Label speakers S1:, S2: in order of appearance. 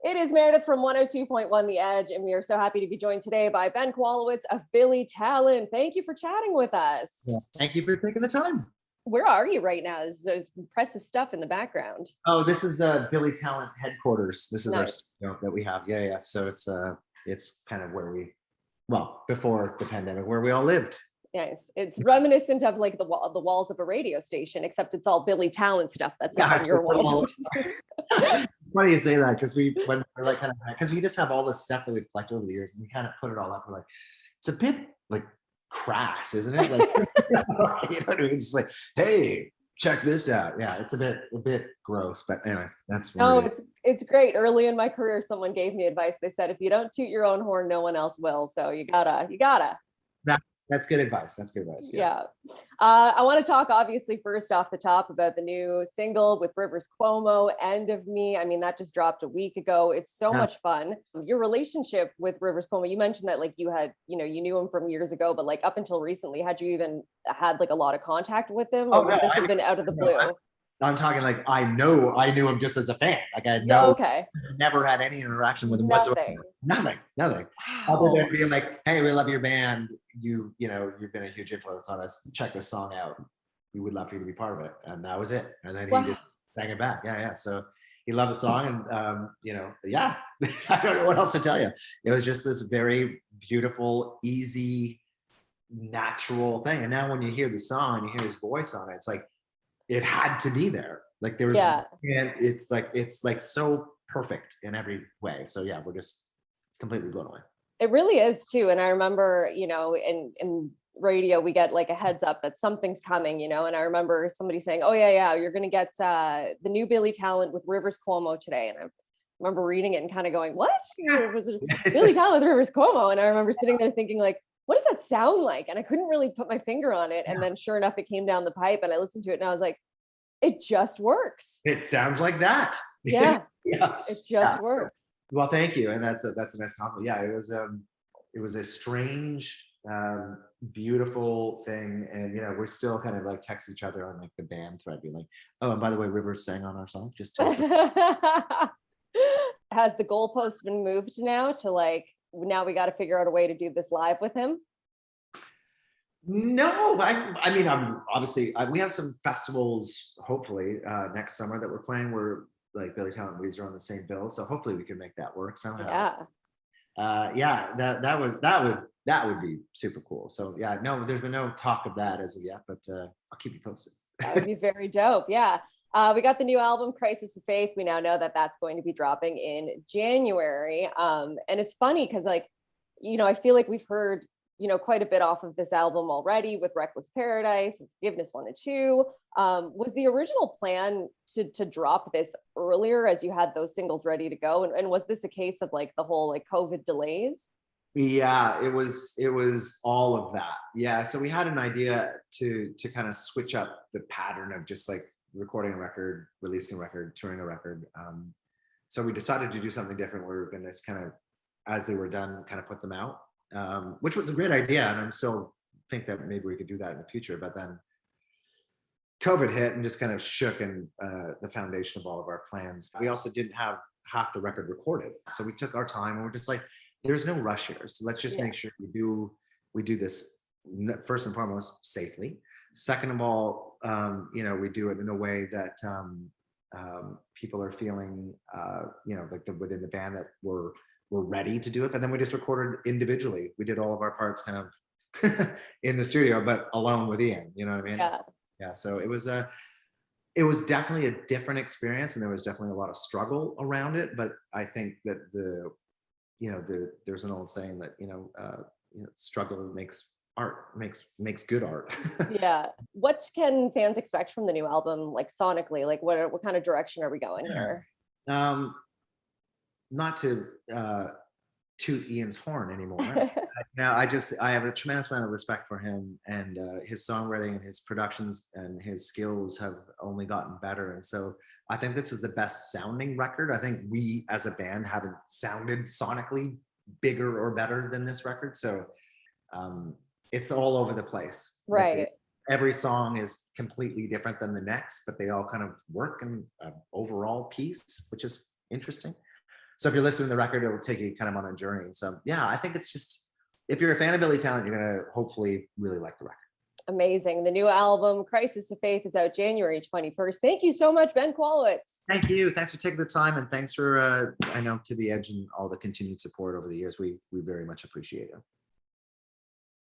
S1: It is Meredith from 102.1 The Edge, and we are so happy to be joined today by Ben Kwolowitz of Billy Talent. Thank you for chatting with
S2: Yeah,
S1: us.
S2: thank you for taking the time.
S1: Where are you right now? There's impressive stuff in the background.
S2: Oh, this is Billy Talent headquarters. This is our
S1: Nice.
S2: studio that we have. Yeah. So it's kind of where before the pandemic, where we all lived.
S1: Nice. It's reminiscent of like the walls of a radio station, except it's all Billy Talent stuff that's up on your wall.
S2: Funny you say that because when we're like because we just have all this stuff that we've collected over the years, and we kind of put it all up. We're like, it's a bit like crass, isn't it? Like, you know what I mean? Just like, hey, check this out. Yeah, it's a bit gross, but anyway, that's
S1: No, it's great. Early in my career, someone gave me advice. They said, if you don't toot your own horn, no one else will. So you gotta.
S2: That's good advice. That's good advice.
S1: Yeah. I want to talk, obviously, first off the top about the new single with Rivers Cuomo, End of Me. I mean, that just dropped a week ago. It's so much fun. Your relationship with Rivers Cuomo, you mentioned that like you knew him from years ago, but like up until recently, had you even had like a lot of contact with him, or would this have been out of the blue?
S2: I'm talking like I knew him just as a fan. Like I
S1: Okay.
S2: never had any interaction with him
S1: Nothing.
S2: whatsoever. Nothing.
S1: Wow.
S2: Other than being like, hey, we love your band. You've been a huge influence on us. Check this song out. We would love for you to be part of it. And that was it. And then he just sang it back. Yeah. So he loved the song, and yeah. I don't know what else to tell you. It was just this very beautiful, easy, natural thing. And now when you hear the song and you hear his voice on it, it's like it had to be there. Like there was, and it's like so perfect in every way. So yeah, we're just completely blown away.
S1: It really is too. And I remember, in radio, we get like a heads up that something's coming, and I remember somebody saying, oh yeah, you're going to get the new Billy Talent with Rivers Cuomo today. And I remember reading it and kind of going, what? It was Billy Talent with Rivers Cuomo. And I remember sitting there thinking like, what does that sound like? And I couldn't really put my finger on it. And then sure enough, it came down the pipe and I listened to it and I was like, it just works.
S2: It sounds like that.
S1: Yeah. It just works.
S2: Well, thank you. And that's a nice compliment. Yeah, it was a strange, beautiful thing. And we're still kind of like text each other on like the band thread, being like, oh, and by the way, Rivers sang on our song. Just
S1: Has the goalpost been moved now to like, now we got to figure out a way to do this live with him?
S2: No, I mean, obviously we have some festivals hopefully next summer that we're playing. We're like Billy Talent and Weezer on the same bill, so hopefully we can make that work somehow. That would be super cool. So yeah, no, there's been no talk of that as of yet, but I'll keep you posted.
S1: That would be very dope. Yeah. We got the new album, Crisis of Faith. We now know that that's going to be dropping in January. And it's funny because like, I feel like we've heard, quite a bit off of this album already with Reckless Paradise and Forgiveness 1 and 2. Was the original plan to drop this earlier as you had those singles ready to go? And was this a case of like the whole like COVID delays?
S2: Yeah, it was all of that. Yeah. So we had an idea to kind of switch up the pattern of just like recording a record, releasing a record, touring a record. So we decided to do something different. We were going to kind of, as they were done, kind of put them out, which was a great idea. And I'm still think that maybe we could do that in the future. But then COVID hit and just kind of shook in the foundation of all of our plans. We also didn't have half the record recorded. So we took our time and we're just like, there's no rush here. So let's just make sure we do this first and foremost safely. Second of all, we do it in a way that people are feeling, like within the band that we're ready to do it. But then we just recorded individually. We did all of our parts kind of in the studio, but alone with Ian. You know what I mean? Yeah. So it was definitely a different experience, and there was definitely a lot of struggle around it. But I think that there's an old saying that struggle makes art, makes good art.
S1: Yeah. What can fans expect from the new album, like sonically? Like what kind of direction are we going here?
S2: Not to toot Ian's horn anymore. Now I have a tremendous amount of respect for him, and his songwriting and his productions and his skills have only gotten better. And so I think this is the best sounding record. I think we as a band haven't sounded sonically bigger or better than this record. So it's all over the place.
S1: Right.
S2: Every song is completely different than the next, but they all kind of work in an overall piece, which is interesting. So if you're listening to the record, it will take you kind of on a journey. So yeah, I think it's just, if you're a fan of Billy Talent, you're going to hopefully really like the record.
S1: Amazing. The new album, Crisis of Faith, is out January 21st. Thank you so much, Ben Kwolowitz.
S2: Thank you. Thanks for taking the time. And thanks for, I know, To the Edge and all the continued support over the years. We very much appreciate it.